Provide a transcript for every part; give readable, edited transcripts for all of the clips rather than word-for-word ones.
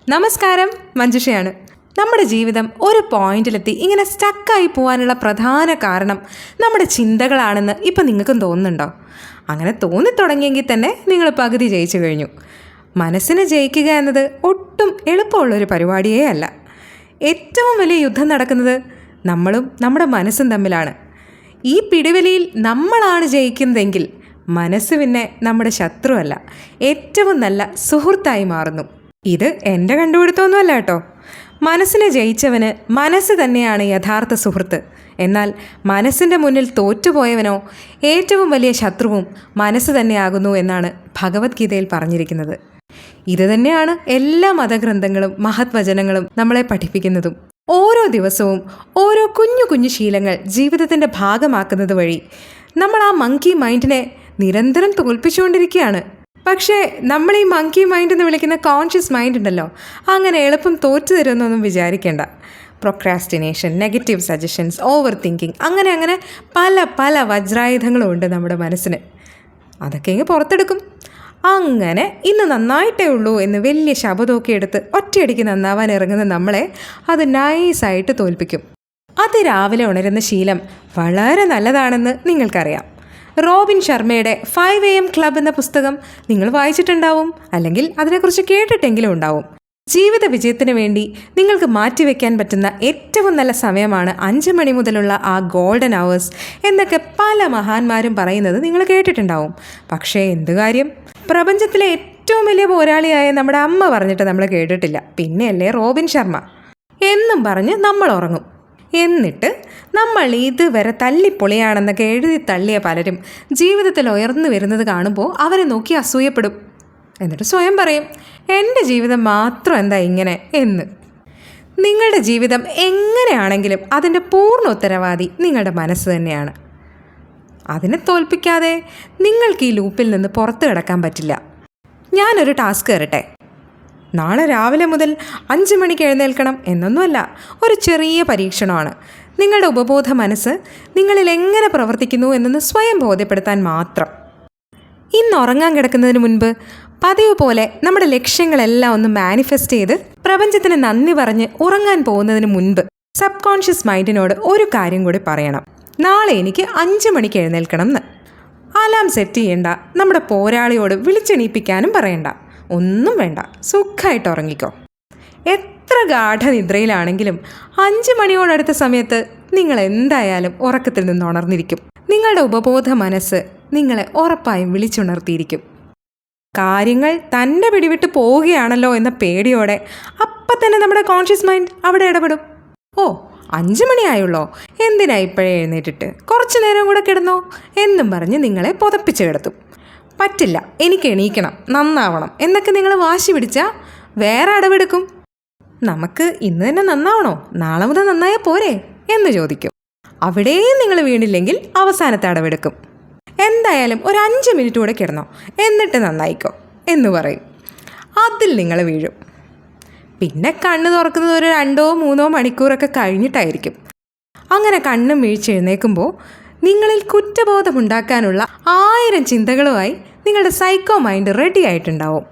നമസ്കാരം, മഞ്ജുഷയാണ്. നമ്മുടെ ജീവിതം ഒരു പോയിന്റിലെത്തി ഇങ്ങനെ സ്റ്റക്കായി പോകാനുള്ള പ്രധാന കാരണം നമ്മുടെ ചിന്തകളാണെന്ന് ഇപ്പം നിങ്ങൾക്കും തോന്നുന്നുണ്ടോ? അങ്ങനെ തോന്നിത്തുടങ്ങിയെങ്കിൽ തന്നെ നിങ്ങൾ പകുതി ജയിച്ചു കഴിഞ്ഞു. മനസ്സിനെ ജയിക്കുക എന്നത് ഒട്ടും എളുപ്പമുള്ളൊരു പരിപാടിയേ അല്ല. ഏറ്റവും വലിയ യുദ്ധം നടക്കുന്നത് നമ്മളും നമ്മുടെ മനസ്സും തമ്മിലാണ്. ഈ പിടിവലിയിൽ നമ്മളാണ് ജയിക്കുന്നതെങ്കിൽ മനസ്സ് പിന്നെ നമ്മുടെ ശത്രുവല്ല, ഏറ്റവും നല്ല സുഹൃത്തായി മാറുന്നു. ഇത് എൻ്റെ കണ്ടുപിടുത്തമൊന്നുമല്ല കേട്ടോ. മനസ്സിനെ ജയിച്ചവന് മനസ്സ് തന്നെയാണ് യഥാർത്ഥ സുഹൃത്ത്. എന്നാൽ മനസ്സിൻ്റെ മുന്നിൽ തോറ്റുപോയവനോ ഏറ്റവും വലിയ ശത്രുവും മനസ്സ് തന്നെയാകുന്നു എന്നാണ് ഭഗവത്ഗീതയിൽ പറഞ്ഞിരിക്കുന്നത്. ഇത് തന്നെയാണ് എല്ലാ മതഗ്രന്ഥങ്ങളും മഹത്വചനങ്ങളും നമ്മളെ പഠിപ്പിക്കുന്നതും. ഓരോ ദിവസവും ഓരോ കുഞ്ഞു കുഞ്ഞു ശീലങ്ങൾ ജീവിതത്തിൻ്റെ ഭാഗമാക്കുന്നത് വഴി നമ്മൾ ആ മങ്കി മൈൻഡിനെ നിരന്തരം തോൽപ്പിച്ചുകൊണ്ടിരിക്കുകയാണ്. പക്ഷേ നമ്മൾ ഈ മങ്കി മൈൻഡ് എന്ന് വിളിക്കുന്ന കോൺഷ്യസ് മൈൻഡ് ഉണ്ടല്ലോ, അങ്ങനെ എളുപ്പം തോറ്റു തരുമെന്നൊന്നും വിചാരിക്കേണ്ട. Procrastination, negative suggestions, over thinking, അങ്ങനെ പല പല വജ്രായുധങ്ങളും ഉണ്ട് നമ്മുടെ മനസ്സിന്. അതൊക്കെ ഇങ്ങ് പുറത്തെടുക്കും. അങ്ങനെ ഇന്ന് നന്നായിട്ടേ ഉള്ളൂ എന്ന് വലിയ ശബ്ദമൊക്കെ എടുത്ത് ഒറ്റയടിക്ക് നന്നാവാൻ ഇറങ്ങുന്ന നമ്മളെ അത് നൈസായിട്ട് തോൽപ്പിക്കും. അതിരാവിലെ ഉണരുന്ന ശീലം വളരെ നല്ലതാണെന്ന് നിങ്ങൾക്കറിയാം. റോബിൻ ശർമ്മയുടെ 5 AM ക്ലബ് എന്ന പുസ്തകം നിങ്ങൾ വായിച്ചിട്ടുണ്ടാവും, അല്ലെങ്കിൽ അതിനെക്കുറിച്ച് കേട്ടിട്ടെങ്കിലും ഉണ്ടാവും. ജീവിത വിജയത്തിന് വേണ്ടി നിങ്ങൾക്ക് മാറ്റിവെക്കാൻ പറ്റുന്ന ഏറ്റവും നല്ല സമയമാണ് 5 മണി മുതലുള്ള ആ ഗോൾഡൻ അവേഴ്സ് എന്നൊക്കെ പല മഹാന്മാരും പറയുന്നത് നിങ്ങൾ കേട്ടിട്ടുണ്ടാവും. പക്ഷേ എന്ത് കാര്യം, പ്രപഞ്ചത്തിലെ ഏറ്റവും വലിയ പോരാളിയായ നമ്മുടെ അമ്മ പറഞ്ഞിട്ട് നമ്മൾ കേട്ടിട്ടില്ല. പിന്നെയല്ലേ റോബിൻ ശർമ്മ എന്നും പറഞ്ഞ് നമ്മൾ ഉറങ്ങും. എന്നിട്ട് നമ്മൾ ഇതുവരെ തല്ലിപ്പൊളിയാണെന്നൊക്കെ എഴുതി തള്ളിയ പലരും ജീവിതത്തിൽ ഉയർന്നു വരുന്നത് കാണുമ്പോൾ അവരെ നോക്കി അസൂയപ്പെടും. എന്നിട്ട് സ്വയം പറയും, എൻ്റെ ജീവിതം മാത്രം എന്താ ഇങ്ങനെ എന്ന്. നിങ്ങളുടെ ജീവിതം എങ്ങനെയാണെങ്കിലും അതിൻ്റെ പൂർണ്ണ ഉത്തരവാദി നിങ്ങളുടെ മനസ്സ് തന്നെയാണ്. അതിനെ തോൽപ്പിക്കാതെ നിങ്ങൾക്ക് ഈ ലൂപ്പിൽ നിന്ന് പുറത്തു കിടക്കാൻ പറ്റില്ല. ഞാനൊരു ടാസ്ക് തരട്ടെ. നാളെ രാവിലെ മുതൽ 5 മണിക്ക് എഴുന്നേൽക്കണം എന്നൊന്നുമല്ല, ഒരു ചെറിയ പരീക്ഷണമാണ്. നിങ്ങളുടെ ഉപബോധ മനസ്സ് നിങ്ങളിൽ എങ്ങനെ പ്രവർത്തിക്കുന്നു എന്നൊന്ന് സ്വയം ബോധ്യപ്പെടുത്താൻ മാത്രം. ഇന്ന് ഉറങ്ങാൻ കിടക്കുന്നതിന് മുൻപ് പതിവ് പോലെ നമ്മുടെ ലക്ഷ്യങ്ങളെല്ലാം ഒന്ന് മാനിഫെസ്റ്റ് ചെയ്ത് പ്രപഞ്ചത്തിന് നന്ദി പറഞ്ഞ് ഉറങ്ങാൻ പോകുന്നതിന് മുൻപ് സബ് കോൺഷ്യസ് മൈൻഡിനോട് ഒരു കാര്യം കൂടി പറയണം. നാളെ എനിക്ക് 5 മണിക്ക് എഴുന്നേൽക്കണം എന്ന്. അലാം സെറ്റ് ചെയ്യേണ്ട, നമ്മുടെ പോരാളിയോട് വിളിച്ചെണീപ്പിക്കാനും പറയണ്ട, ഒന്നും വേണ്ട, സുഖമായിട്ട് ഉറങ്ങിക്കോ. എത്ര ഗാഠനിദ്രയിലാണെങ്കിലും 5 മണിയോടടുത്ത സമയത്ത് നിങ്ങൾ എന്തായാലും ഉറക്കത്തിൽ നിന്ന് ഉണർന്നിരിക്കും. നിങ്ങളുടെ ഉപബോധ മനസ്സ് നിങ്ങളെ ഉറപ്പായും വിളിച്ചുണർത്തിയിരിക്കും. കാര്യങ്ങൾ തൻ്റെ പിടിവിട്ട് പോവുകയാണല്ലോ എന്ന പേടിയോടെ അപ്പം തന്നെ നമ്മുടെ കോൺഷ്യസ് മൈൻഡ് അവിടെ ഇടപെടും. ഓ, 5 മണിയായുള്ളോ, എന്തിനാ ഇപ്പോഴേ എഴുന്നേറ്റിട്ട്, കുറച്ചു നേരം കൂടെ കിടന്നോ എന്നും പറഞ്ഞ് നിങ്ങളെ പുതപ്പിച്ച് കിടത്തും. പറ്റില്ല, എനിക്ക് എണീക്കണം, നന്നാവണം എന്നൊക്കെ നിങ്ങൾ വാശി പിടിച്ചാൽ വേറെ അടവെടുക്കും. നമുക്ക് ഇന്ന് തന്നെ നന്നാവണോ, നാളെ മുതൽ നന്നായാൽ പോരെ എന്ന് ചോദിക്കും. അവിടെയും നിങ്ങൾ വീണില്ലെങ്കിൽ അവസാനത്തെ അടവെടുക്കും. എന്തായാലും ഒരു 5 മിനിറ്റ് കൂടെ കിടന്നോ, എന്നിട്ട് നന്നായിക്കോ എന്ന് പറയും. അതിൽ നിങ്ങൾ വീഴും. പിന്നെ കണ്ണ് തുറക്കുന്നത് ഒരു 2-3 മണിക്കൂറൊക്കെ കഴിഞ്ഞിട്ടായിരിക്കും. അങ്ങനെ കണ്ണും വീഴ്ചെഴുന്നേൽക്കുമ്പോൾ നിങ്ങളിൽ കുറ്റബോധമുണ്ടാക്കാനുള്ള 1000 ചിന്തകളുമായി നിങ്ങളുടെ സൈക്കോ മൈൻഡ് റെഡി ആയിട്ടുണ്ടാവും.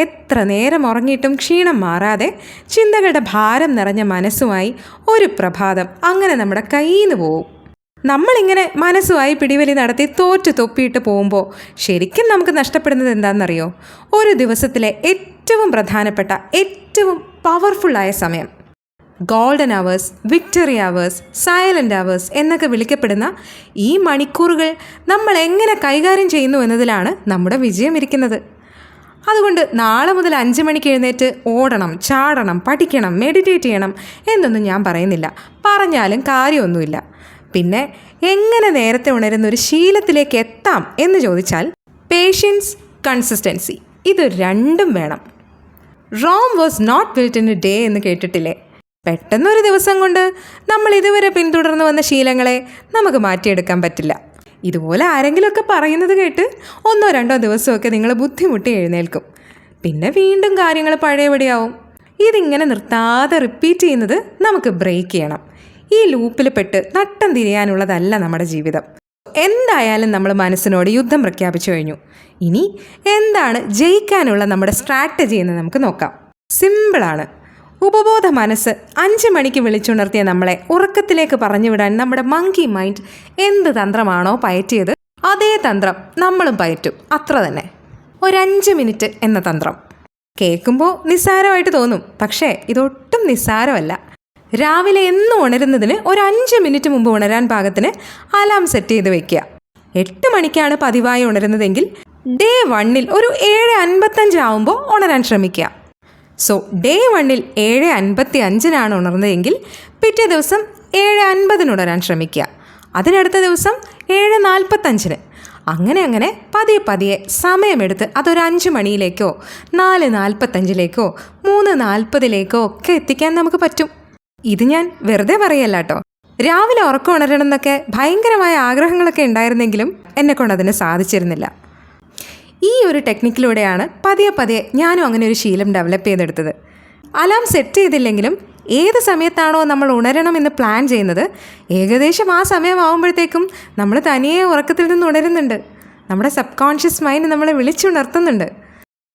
എത്ര നേരം ഉറങ്ങിയിട്ടും ക്ഷീണം മാറാതെ ചിന്തകളുടെ ഭാരം നിറഞ്ഞ മനസ്സുമായി ഒരു പ്രഭാതം അങ്ങനെ നമ്മുടെ കയ്യിൽ നിന്ന് പോവും. നമ്മളിങ്ങനെ മനസ്സുമായി പിടിവലി നടത്തി തോറ്റു തൊപ്പിയിട്ട് പോകുമ്പോൾ ശരിക്കും നമുക്ക് നഷ്ടപ്പെടുന്നത് എന്താണെന്നറിയോ? ഒരു ദിവസത്തിലെ ഏറ്റവും പ്രധാനപ്പെട്ട, ഏറ്റവും പവർഫുള്ളായ സമയം. Golden hours, victory hours, silent hours എന്നൊക്കെ വിളിക്കപ്പെടുന്ന ഈ മണിക്കൂറുകൾ നമ്മൾ എങ്ങനെ കൈകാര്യം ചെയ്യുന്നു എന്നതിലാണ് നമ്മുടെ വിജയം ഇരിക്കുന്നത്. അതുകൊണ്ട് നാളെ മുതൽ 5 മണിക്ക് എഴുന്നേറ്റ് ഓടണം, ചാടണം, പഠിക്കണം, മെഡിറ്റേറ്റ് ചെയ്യണം എന്നൊന്നും ഞാൻ പറയുന്നില്ല. പറഞ്ഞാലും കാര്യമൊന്നുമില്ല. പിന്നെ എങ്ങനെ നേരത്തെ ഉണരുന്ന ഒരു ശീലത്തിലേക്ക് എത്താം എന്ന് ചോദിച്ചാൽ പേഷ്യൻസ്, കൺസിസ്റ്റൻസി, ഇത് രണ്ടും വേണം. Rome was not built in a day എന്ന് കേട്ടിട്ടില്ലേ? പെട്ടെന്നൊരു ദിവസം കൊണ്ട് നമ്മൾ ഇതുവരെ പിന്തുടർന്നു വന്ന ശീലങ്ങളെ നമുക്ക് മാറ്റിയെടുക്കാൻ പറ്റില്ല. ഇതുപോലെ ആരെങ്കിലുമൊക്കെ പറയുന്നത് കേട്ട് 1-2 ദിവസമൊക്കെ നിങ്ങൾ ബുദ്ധിമുട്ടി എഴുന്നേൽക്കും. പിന്നെ വീണ്ടും കാര്യങ്ങൾ പഴയപടിയാവും. ഇതിങ്ങനെ നിർത്താതെ റിപ്പീറ്റ് ചെയ്യുന്നത് നമുക്ക് ബ്രേക്ക് ചെയ്യണം. ഈ ലൂപ്പിൽ പെട്ട് നട്ടം തിരിയാനുള്ളതല്ല നമ്മുടെ ജീവിതം. എന്തായാലും നമ്മൾ മനസ്സിനോട് യുദ്ധം പ്രഖ്യാപിച്ചു കഴിഞ്ഞു. ഇനി എന്താണ് ജയിക്കാനുള്ള നമ്മുടെ സ്ട്രാറ്റജി എന്ന് നമുക്ക് നോക്കാം. സിമ്പിളാണ്. ഉപബോധ മനസ്സ് 5 മണിക്ക് വിളിച്ചുണർത്തിയ നമ്മളെ ഉറക്കത്തിലേക്ക് പറഞ്ഞുവിടാൻ നമ്മുടെ മങ്കി മൈൻഡ് എന്ത് തന്ത്രമാണോ പയറ്റിയത്, അതേ തന്ത്രം നമ്മളും പയറ്റും. അത്ര തന്നെ. ഒരു 5 മിനിറ്റ് എന്ന തന്ത്രം കേൾക്കുമ്പോൾ നിസ്സാരമായിട്ട് തോന്നും. പക്ഷേ ഇതൊട്ടും നിസ്സാരമല്ല. രാവിലെ എന്നും ഉണരുന്നതിന് ഒരു 5 മിനിറ്റ് മുമ്പ് ഉണരാൻ പാകത്തിന് അലാം സെറ്റ് ചെയ്ത് വയ്ക്കുക. 8 മണിക്കാണ് പതിവായി ഉണരുന്നതെങ്കിൽ ഡേ 1 ഒരു 7:55 ആവുമ്പോൾ ഉണരാൻ ശ്രമിക്കുക. സോ ഡേ 1 7:55 ഉണർന്നതെങ്കിൽ പിറ്റേ ദിവസം 7:50 ഉണരാൻ ശ്രമിക്കുക. അതിനടുത്ത ദിവസം 7:45. അങ്ങനെ പതിയെ സമയമെടുത്ത് അതൊരു 5 മണിയിലേക്കോ 4:45 3:40 ഒക്കെ എത്തിക്കാൻ നമുക്ക് പറ്റും. ഇത് ഞാൻ വെറുതെ പറയല്ല കേട്ടോ. രാവിലെ ഉറക്കം ഉണരണം എന്നൊക്കെ ഭയങ്കരമായ ആഗ്രഹങ്ങളൊക്കെ ഉണ്ടായിരുന്നെങ്കിലും എന്നെക്കൊണ്ട് അതിന് സാധിച്ചിരുന്നില്ല. ഈ ഒരു ടെക്നിക്കിലൂടെയാണ് പതിയെ ഞാനും അങ്ങനെ ഒരു ശീലം ഡെവലപ്പ് ചെയ്തെടുത്തത്. അലാം സെറ്റ് ചെയ്തില്ലെങ്കിലും ഏത് സമയത്താണോ നമ്മൾ ഉണരണമെന്ന് പ്ലാൻ ചെയ്യുന്നത്, ഏകദേശം ആ സമയമാകുമ്പോഴത്തേക്കും നമ്മൾ തനിയെ ഉറക്കത്തിൽ നിന്ന് ഉണരുന്നുണ്ട്. നമ്മുടെ സബ് കോൺഷ്യസ് മൈൻഡ് നമ്മളെ വിളിച്ചുണർത്തുന്നുണ്ട്.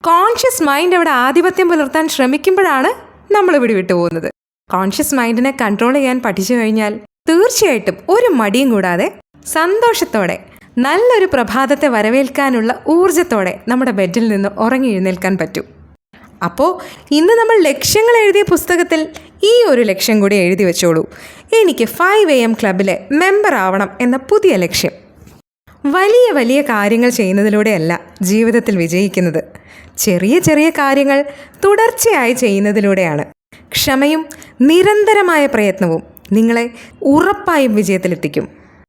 കോൺഷ്യസ് മൈൻഡ് അവിടെ ആധിപത്യം പുലർത്താൻ ശ്രമിക്കുമ്പോഴാണ് നമ്മൾ വിട്ടു പോകുന്നത്. കോൺഷ്യസ് മൈൻഡിനെ കൺട്രോൾ ചെയ്യാൻ പഠിച്ചു കഴിഞ്ഞാൽ തീർച്ചയായിട്ടും ഒരു മടിയും കൂടാതെ സന്തോഷത്തോടെ നല്ലൊരു പ്രഭാതത്തെ വരവേൽക്കാനുള്ള ഊർജത്തോടെ നമ്മുടെ ബെഡിൽ നിന്ന് ഉറങ്ങി എഴുന്നേൽക്കാൻ പറ്റും. അപ്പോൾ ഇന്ന് നമ്മൾ ലക്ഷ്യങ്ങൾ എഴുതിയ പുസ്തകത്തിൽ ഈ ഒരു ലക്ഷ്യം കൂടി എഴുതി വെച്ചോളൂ. എനിക്ക് 5 AM ക്ലബിലെ മെമ്പർ ആവണം എന്ന പുതിയ ലക്ഷ്യം. വലിയ കാര്യങ്ങൾ ചെയ്യുന്നതിലൂടെയല്ല ജീവിതത്തിൽ വിജയിക്കുന്നത്. ചെറിയ കാര്യങ്ങൾ തുടർച്ചയായി ചെയ്യുന്നതിലൂടെയാണ്. ക്ഷമയും നിരന്തരമായ പ്രയത്നവും നിങ്ങളെ ഉറപ്പായും വിജയത്തിലെത്തിക്കും.